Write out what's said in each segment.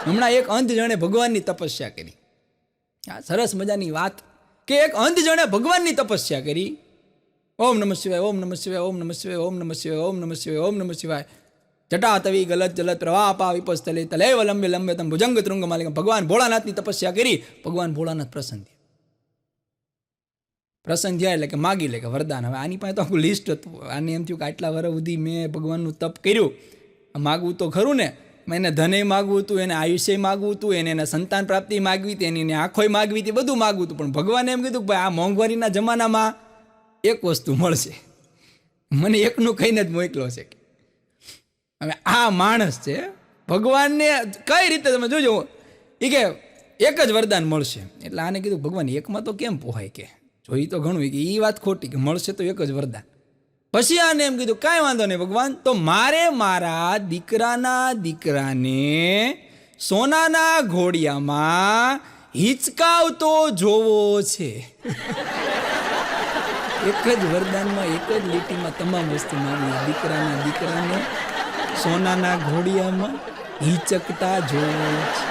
હમણાં એક અંધ જણે ભગવાનની તપસ્યા કરી. આ સરસ મજાની વાત કે એક અંધ જણે ભગવાનની તપસ્યા કરી. ઓમ નમઃ શિવાય, ઓમ નમઃ શિવાય, ઓમ નમઃ શિવાય, ઓમ નમઃ શિવાય, ઓમ નમઃ શિવાય, ઓમ નમઃ શિવાય. જટા તવી ગલત જલત પ્રવાહ પા વિપસ્તલે તલેવ લંબે લંબે તમ ભુજંગ તૃંગ માલિકમ. ભગવાન ભોળાનાથની તપસ્યા કરી. ભગવાન ભોળાનાથ પ્રસન્ન થયા. પ્રસન્ન થયા એટલે કે માગી લે કે વરદાન. હવે આની પાસે તો આખું લિસ્ટ હતું. આને એમ થયું કે આટલા વર્ષ સુધી મેં ભગવાનનું તપ કર્યું, માગવું તો ખરું ને. એને ધને માગવું હતું, એને આયુષ્ય માગવું હતું, એને સંતાન પ્રાપ્તિ માગવી હતી, એની આંખોય માગવી હતી, બધું માગવું હતું. પણ ભગવાને એમ કીધું કે ભાઈ આ મોંઘવારીના જમાનામાં એક વસ્તુ મળશે, મને એકનું કહીને જ મોકલો છે. હવે આ માણસ છે, ભગવાનને કઈ રીતે તમે જોજો એ કે એક જ વરદાન મળશે. એટલે આને કીધું ભગવાન એકમાં તો કેમ પોહાય, કે જોઈ તો ઘણું કે એ વાત ખોટી, કે મળશે તો એક જ વરદાન. પછી આને એમ કીધું કાંઈ વાંધો નહીં ભગવાન, તો મારે મારા દીકરાને સોનાના ઘોડિયામાં હિચકાવતો જોવો છે. એક જ વરદાનમાં એક જ લીટીમાં તમામ વસ્તુ મારી. દીકરાને સોનાના ઘોડિયામાં હિચકતા જોવો છે.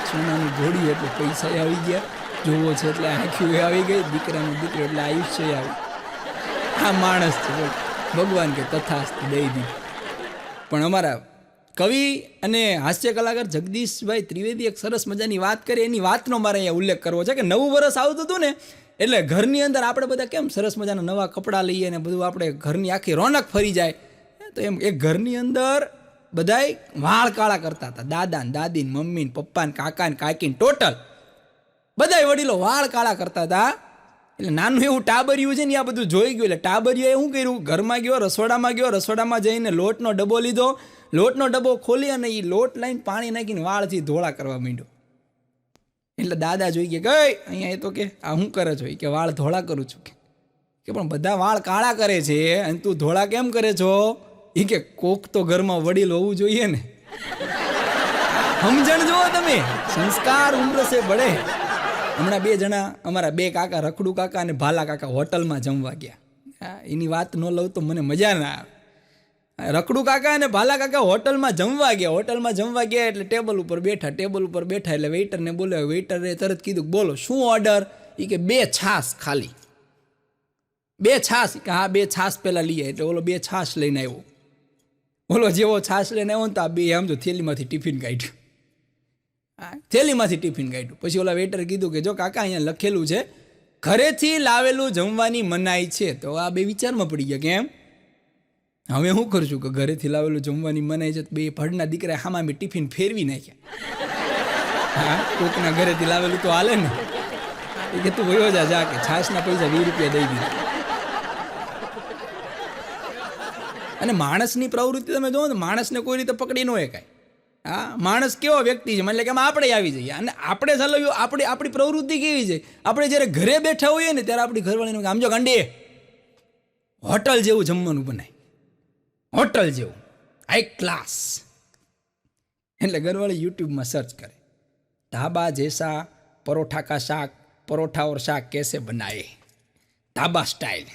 સોનાની ઘોડી એટલે પૈસા આવી ગયા, જોવો છે એટલે આંખી આવી ગઈ, દીકરો એટલે આયુષ્ય આવી. આ માણસ છે ભગવાન કે તથાસ્તુ દઈ દીધું. પણ અમારા કવિ અને હાસ્ય કલાકાર જગદીશભાઈ ત્રિવેદી એક સરસ મજાની વાત કરી. એની વાતનો મારે અહીંયા ઉલ્લેખ કરવો છે કે નવું વર્ષ આવતું હતું ને એટલે ઘરની અંદર આપણે બધા કેમ સરસ મજાના નવા કપડાં લઈએ ને બધું, આપણે ઘરની આખી રોનક ફરી જાય. તો એમ એક ઘરની અંદર બધાય વાળ કાળા કરતા હતા. દાદા ને દાદી ને મમ્મી ને પપ્પા ને કાકા ને કાકી ને ટોટલ બધાય વડીલો વાળ કાળા કરતા હતા. એટલે નાનું એવું ટાબરિયું છે ને આ બધું જોઈ ગયું. એટલે ટાબરિયાએ શું કર્યું, ઘરમાં ગયો, રસોડામાં જઈને લોટનો ડબ્બો લીધો. લોટનો ડબ્બો ખોલી અને એ લોટ લઈને પાણી નાખીને વાળથી ધોળા કરવા માંડ્યો. એટલે દાદા જોઈ ગયા ગઈ અહીંયા, એ તો કે આ શું કરે છો, કે વાળ ધોળા કરું છું. કે પણ બધા વાળ કાળા કરે છે અને તું ધોળા કેમ કરે છો? એ કે કોક તો ઘરમાં વડીલ હોવું જોઈએ ને. સમજણ જુઓ તમે, સંસ્કાર ઉમ્ર સે બળે. હમણાં 2 જણા અમારા 2 કાકા, રખડુ કાકા અને ભાલા કાકા હોટલમાં જમવા ગયા. એની વાત ન લઉં તો મને મજા ના આવે. રખડુ કાકા અને ભાલા કાકા હોટલમાં જમવા ગયા એટલે ટેબલ ઉપર બેઠા એટલે વેઇટરને બોલ્યો. વેઇટરે તરત કીધું બોલો શું ઓર્ડર? એ કે 2 છાશ ખાલી. 2 છાશ? કે હા 2 છાશ પહેલાં લઈએ. એટલે ઓલો 2 છાશ લઈને આવ્યો. ઓલો જેવો છાશ લઈને આવ્યો ને તો આ 2 આમ તો થેલીમાંથી ટિફિન કાઢ્યું. પછી ઓલા વેઇટરે કીધું કે જો કાકા અહીંયા લખેલું છે ઘરેથી લાવેલું જમવાની મનાઈ છે. તો આ 2 વિચારમાં પડી ગયા કેમ હવે શું કરશું, કે ઘરેથી લાવેલું જમવાની મનાઈ છે. 2 ભડના દીકરા હામાં મેં ટિફિન ફેરવી નાખ્યા. હા કોકના ઘરેથી લાવેલું તો હાલે ને. એ કે તું વયો જા કે છાશના પૈસા 20 રૂપિયા દઈ દીધા. અને માણસની પ્રવૃત્તિ તમે જુઓ ને, માણસને કોઈ રીતે પકડી ન શકાય. હા માણસ કેવો વ્યક્તિ છે, એટલે કે આપણે આવી જઈએ અને આપણે ચલાવ્યું. આપણી પ્રવૃત્તિ કેવી છે, આપણે જ્યારે ઘરે બેઠા હોઈએ ને ત્યારે આપણી ઘરવાળીનું આમ જો ગાંડી હોટલ જેવું જમવાનું બનાય, હોટલ જેવું હાઈ ક્લાસ. એટલે ઘરવાળી યુટ્યુબમાં સર્ચ કરે ધાબા જૈસા પરોઠા કા શાક, પરોઠા ઓર શાક कैसे બનાએ, ધાબા સ્ટાઇલ.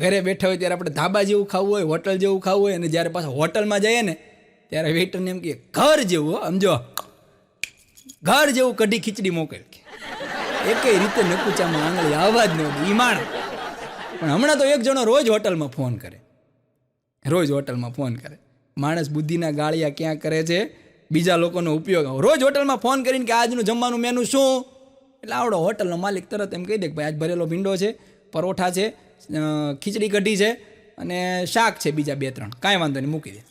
ઘરે બેઠા હોય ત્યારે આપણે ધાબા જેવું ખાવું હોય, હોટલ જેવું ખાવું હોય. અને જ્યારે પાછા હોટલમાં જઈએ ને ત્યારે વેઇટરને એમ કે ઘર જેવું, સમજો ઘર જેવું કઢી ખીચડી મોકલ. એકેય રીતે નકુચામાં આંગળી આવવા જ નહોતી ઈ માણ. પણ હમણાં તો એક જણો રોજ હોટલમાં ફોન કરે. માણસ બુદ્ધિના ગાળિયા ક્યાં કરે છે, બીજા લોકોનો ઉપયોગ. રોજ હોટલમાં ફોન કરીને કે આજનું જમવાનું મેનુ શું, એટલે આવડો હોટલનો માલિક તરત એમ કહી દે કે ભાઈ આજ ભરેલો ભીંડો છે, પરોઠા છે, ખીચડી કઢી છે અને શાક છે બીજા 2-3, કાંઈ વાંધો નહીં મૂકી દે.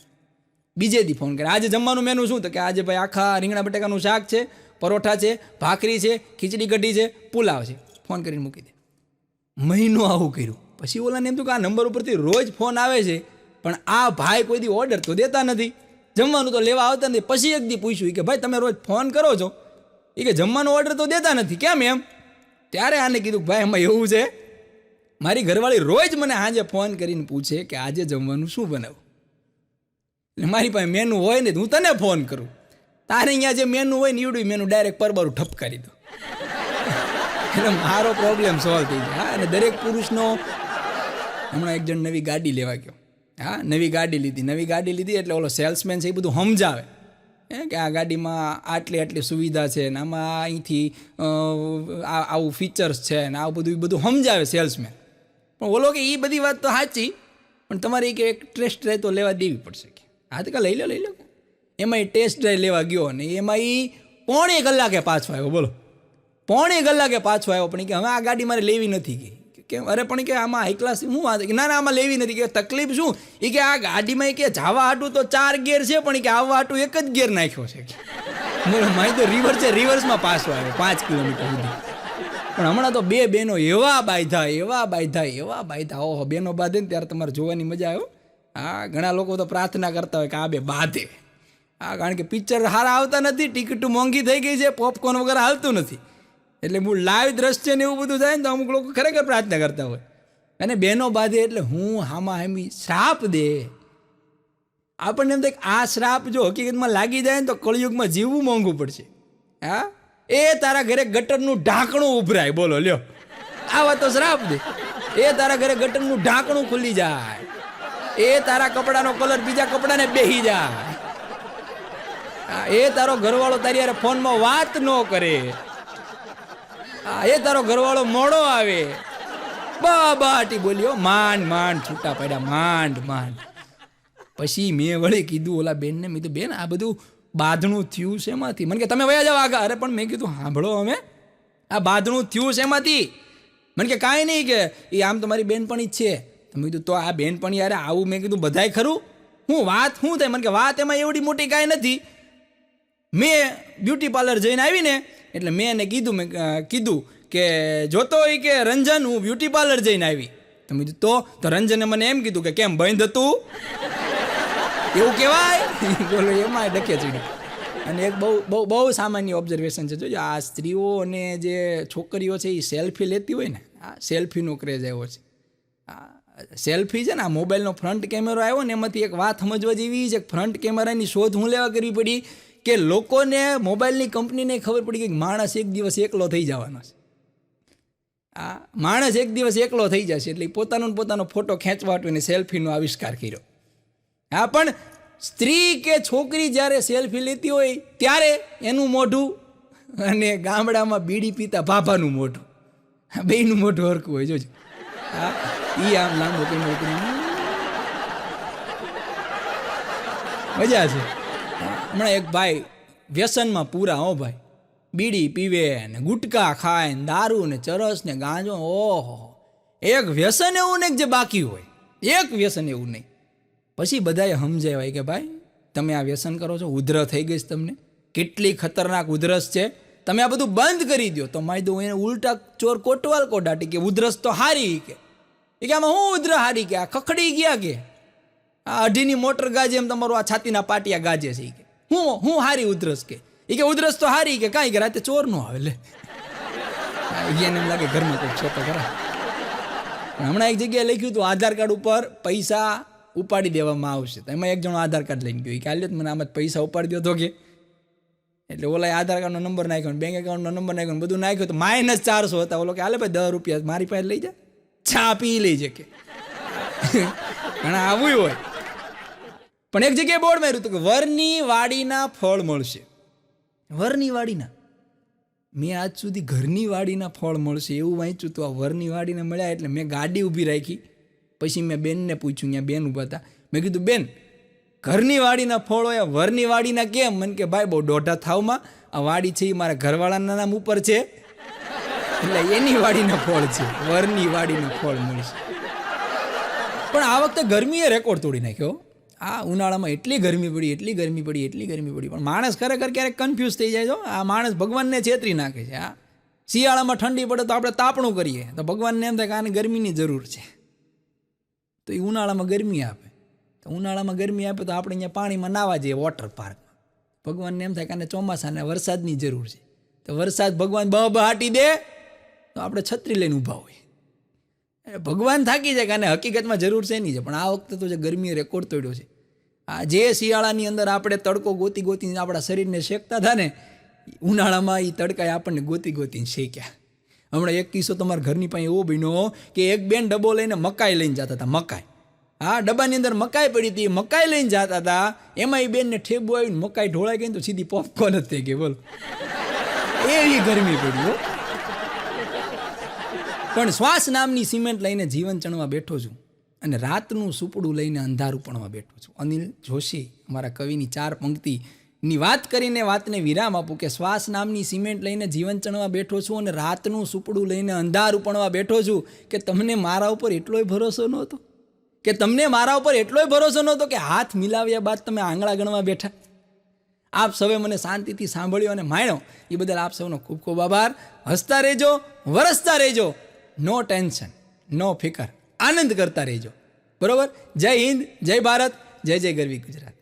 બીજે દી ફોન કરે આજે જમવાનું મેનુ શું, તો કે આજે ભાઈ આખા રીંગણા બટાકાનું શાક છે, પરોઠા છે, ભાખરી છે, ખીચડી કઢી છે, પુલાવ છે. ફોન કરીને મૂકી દે. મહિનો આવું કર્યું. પછી ઓલાને એમ તો કે આ નંબર ઉપરથી રોજ ફોન આવે છે પણ આ ભાઈ કોઈ દી ઓર્ડર તો દેતા નથી, જમવાનું તો લેવા આવતા નથી. પછી એક દી પૂછ્યું કે ભાઈ તમે રોજ ફોન કરો છો, એ કે જમવાનો ઓર્ડર તો દેતા નથી, કેમ એમ? ત્યારે આને કીધું કે ભાઈ એમાં એવું છે, મારી ઘરવાળી રોજ મને સાંજે ફોન કરીને પૂછે કે આજે જમવાનું શું બનાવું. એટલે મારી પાસે મેનુ હોય ને હું તને ફોન કરું, તારે અહીંયા જે મેનુ હોય ને એવડું મેનુ ડાયરેક્ટ પરબારું ઠપકારી દો. એટલે મારો પ્રોબ્લેમ સોલ્વ થઈ જાય. અને દરેક પુરુષનો, હમણાં એક જણ નવી ગાડી લેવા ગયો, નવી ગાડી લીધી એટલે ઓલો સેલ્સમેન છે એ બધું સમજાવે કે આ ગાડીમાં આટલી સુવિધા છે ને આમાં અહીંથી આવું ફીચર્સ છે ને આવું બધું સમજાવે સેલ્સમેન. પણ બોલો કે એ બધી વાત તો સાચી, પણ તમારે કે એક ટેસ્ટ ડ્રાઈવ તો લેવા દેવી પડશે. કે હા તો લઈ લો. એમાં એ ટેસ્ટ ડ્રાઈવ લેવા ગયો ને એમાં એ પોણે કલાકે પાછો આવ્યો. બોલો, પોણે કલાકે પાછો આવ્યો. પણ કે હવે આ ગાડી મારે લેવી નથી. કે અરે પણ કે આમાં હાઈ ક્લાસ શું વાત? ના આમાં લેવી નથી. કે તકલીફ શું? એ કે આ ગાડીમાં કે જવા હાટું તો 4 ગેર છે, પણ કે આવવા હાટું એક જ ગેર નાખ્યો છે. બોલો, મારી તો રિવર્સ છે, રિવર્સમાં પાછો આવ્યો 5 કિલોમીટર સુધી. પણ હમણાં તો 2 બહેનો એવા બાંધ્યા. ઓહો, બહેનો બાંધે ને ત્યારે તમારે જોવાની મજા આવ્યો. હા, ઘણા લોકો તો પ્રાર્થના કરતા હોય કે આ 2 બાંધે. હા, કારણ કે પિક્ચર સારા આવતા નથી, ટિકિટ મોંઘી થઈ ગઈ છે, પોપકોર્ન વગર હાલતું નથી. એટલે હું લાઈવ દ્રશ્ય ને એવું બધું થાય ને તો અમુક લોકો ખરેખર પ્રાર્થના કરતા હોય. અને બહેનો બાંધે એટલે હું હામી શ્રાપ દે. આપણને એમ થાય કે આ શ્રાપ જો હકીકતમાં લાગી જાય ને તો કળિયુગમાં જીવવું મોંઘું પડશે. હા, એ તારા ઘરે ગટરનું ઢાંકણું ઉભરાય. બોલો લ્યો, આવા તો શ્રાપ દે. એ તારા ઘરે ગટરનું ઢાંકણું ખુલી જાય. એ તારા કપડાનો કલર બીજા કપડાને બેહી જાય. એ તારો ઘરવાળો તારી યાર ફોનમાં વાત ન કરે. એ તારો ઘરવાળો મોડો આવે. બાટી બોલ્યો, માંડ છૂટા પડ્યા, માંડ. પછી મેં વળી કીધું ઓલા બેનને, મેં કીધું બેન આ બધું બાંધણું થયું છે એમાંથી. મને કે તમે વયા જાવ આગળ. અરે પણ મેં કીધું સાંભળો, અમે આ બાંધણું થયું છે એમાંથી. મને કે કાંઈ નહીં, કે એ આમ તમારી બેનપણી જ છે. તો મેં કીધું તો આ બેનપણી યાર આવું, મેં કીધું બધાય ખરું, હું વાત શું થાય? મને કે વાત એમાં એવડી મોટી કાંઈ નથી. મેં બ્યુટી પાર્લર જઈને આવીને એટલે મેં એને કીધું કે જોતો હોય કે રંજન હું બ્યુટી પાર્લર જઈને આવી. તો મેં કીધું તો રંજને મને એમ કીધું કે કેમ બંધ હતું? એવું કહેવાય? બોલો, એમાં ડકે ચડી. અને એક બહુ સામાન્ય ઓબ્ઝર્વેશન છે. જોજો, આ સ્ત્રીઓ અને જે છોકરીઓ છે એ સેલ્ફી લેતી હોય ને, આ સેલ્ફીનો ક્રેઝ આવ્યો છે. સેલ્ફી છે ને, આ મોબાઈલનો ફ્રન્ટ કેમેરો આવ્યો ને એમાંથી એક વાત સમજવા જેવી છે. ફ્રન્ટ કેમેરાની શોધ હું લેવા કરવી પડી કે લોકોને મોબાઈલની કંપનીને ખબર પડી કે માણસ એક દિવસ એકલો થઈ જવાનો છે. આ માણસ એક દિવસ એકલો થઈ જશે એટલે પોતાનો ફોટો ખેંચવા એને સેલ્ફીનો આવિષ્કાર કર્યો. હા, પણ સ્ત્રી કે છોકરી જ્યારે સેલ્ફી લેતી હોય ત્યારે એનું મોઢું અને ગામડામાં બીડી પીતા ભાભાનું મોઢું, બેયનું મોઢું હરખું હોય. જોજો, હા, એ આમ લાંબો કેમેરો મજા છે. હમણાં એક ભાઈ વ્યસનમાં પૂરા, હો ભાઈ, બીડી પીવે ને ગુટકા ખાય ને દારૂ ને ચરસ ને ગાંજો. ઓહો, એક વ્યસન એવું નહીં જે બાકી હોય, એક વ્યસન એવું નહીં. પછી બધાએ સમજાવાય કે ભાઈ તમે આ વ્યસન કરો છો, ઉધરસ થઈ ગઈ છે તમને, કેટલી ખતરનાક ઉધરસ છે, તમે આ બધું બંધ કરી દો. તો મારી દો એને ઉલટા ચોર કોટવાલ કોડાટી કે ઉધરસ તો હારી, કે આમાં હું ઉધર હારી, કે આ ખખડી ગયા, કે આ 2.5ની મોટર ગાજે એમ તમારું આ છાતીના પાટિયા ગાજે છે, કે હું હારી ઉધરસ, કે ઉધરસ તો હારી, કે કાંઈ કે રાતે ચોર નો આવે. લે, એને એમ લાગે ઘરમાં કોઈ છે તો ખરા. હમણાં એક જગ્યાએ લખ્યું હતું આધાર કાર્ડ ઉપર પૈસા ઉપાડી દેવામાં આવશે. તો એમાં એક જણો આધાર કાર્ડ લઈને ગયો, કે હાલ્યો મને આમાં પૈસા ઉપાડી દો તો, કે એટલે ઓલા આધાર કાર્ડનો નંબર નાખ્યો, બેંક એકાઉન્ટનો નંબર નાખ્યો, બધું નાખ્યું તો -400 હતા. ઓલો કે હાલે ભાઈ 10 રૂપિયા મારી પાસે લઈ જા, ચા પી લઈ જાય. કે ઘણા આવું હોય. પણ એક જગ્યાએ બોર્ડ માર્યું હતું કે વરની વાડીના ફળ મળશે. વરની વાડીના, મેં આજ સુધી ઘરની વાડીના ફળ મળશે એવું વાંચ્યું હતું. આ વરની વાડીના મળ્યા એટલે મેં ગાડી ઊભી રાખી. પછી મેં બેનને પૂછ્યું, ત્યાં બેન ઊભા હતા. મેં કીધું બેન, ઘરની વાડીના ફળ હોય, વરની વાડીના કેમ? મને કે ભાઈ બહુ દોઢા થાવમાં આ વાડી છે એ મારા ઘરવાળાના નામ ઉપર છે, એટલે એની વાડીના ફળ છે, વરની વાડીના ફળ મળશે. પણ આ વખતે ગરમીએ રેકોર્ડ તોડી નાખ્યો. આ ઉનાળામાં એટલી ગરમી પડી. પણ માણસ ખરેખર ક્યારેક કન્ફ્યુઝ થઈ જાય. આ માણસ ભગવાનને છેતરી નાખે છે. આ શિયાળામાં ઠંડી પડે તો આપણે તાપણું કરીએ, તો ભગવાનને એમ થાય કે આને ગરમીની જરૂર છે, તો એ ઉનાળામાં ગરમી આપે. તો ઉનાળામાં ગરમી આપે તો આપણે અહીંયા પાણીમાં નાવા જઈએ, વોટર પાર્કમાં. ભગવાનને એમ થાય કે આને ચોમાસાને વરસાદની જરૂર છે, તો વરસાદ ભગવાન બહાટી દે તો આપણે છત્રી લઈને ઊભા હોય. ભગવાન થાકી જાય કે આને હકીકતમાં જરૂર છે નહીં છે. પણ આ વખતે તો જે ગરમીએ રેકોર્ડ તોડ્યો છે. આ જે શિયાળાની અંદર આપણે તડકો ગોતીને આપણા શરીરને શેકતા હતા ને, ઉનાળામાં એ તડકાએ આપણને ગોતીને શેક્યા. હમણાં એક કિસ્સો તમારા ઘરની પાસે એવો બન્યો કે એક બેન ડબ્બો લઈને મકાઈ લઈને જતા હતા. મકાઈ, હા, ડબ્બાની અંદર મકાઈ પડી હતી, મકાઈ લઈને જતા હતા, એમાં એ બેનને ઠેબુ આવીને મકાઈ ઢોળાઈ ગઈ તો સીધી પોપકોર્ન જ થઈ ગઈ. બોલો, એવી ગરમી પડી હો. પણ શ્વાસ નામની સિમેન્ટ લઈને જીવન ચણવા બેઠો છું અને રાતનું સુપડું લઈને અંધારું પણવા બેઠો છું. અનિલ જોશી અમારા કવિની 4 પંક્તિની વાત કરીને વાતને વિરામ આપું કે શ્વાસ નામની સિમેન્ટ લઈને જીવન ચણવા બેઠો છું અને રાતનું સુપડું લઈને અંધારું પણવા બેઠો છું. કે તમને મારા ઉપર એટલોય ભરોસો નહોતો, કે તમને મારા ઉપર એટલોય ભરોસો નહોતો કે હાથ મિલાવ્યા બાદ તમે આંગળા ગણવા બેઠા. આપ સૌએ મને શાંતિથી સાંભળ્યો અને માણ્યો એ બદલ આપ સૌનો ખૂબ ખૂબ આભાર. હસતા રહેજો, વરસતા રહેજો, નો ટેન્શન, નો ફિકર, આનંદ કરતા રહેજો. બરોબર. જય હિન્દ, જય ભારત, જય જય ગરવી ગુજરાત.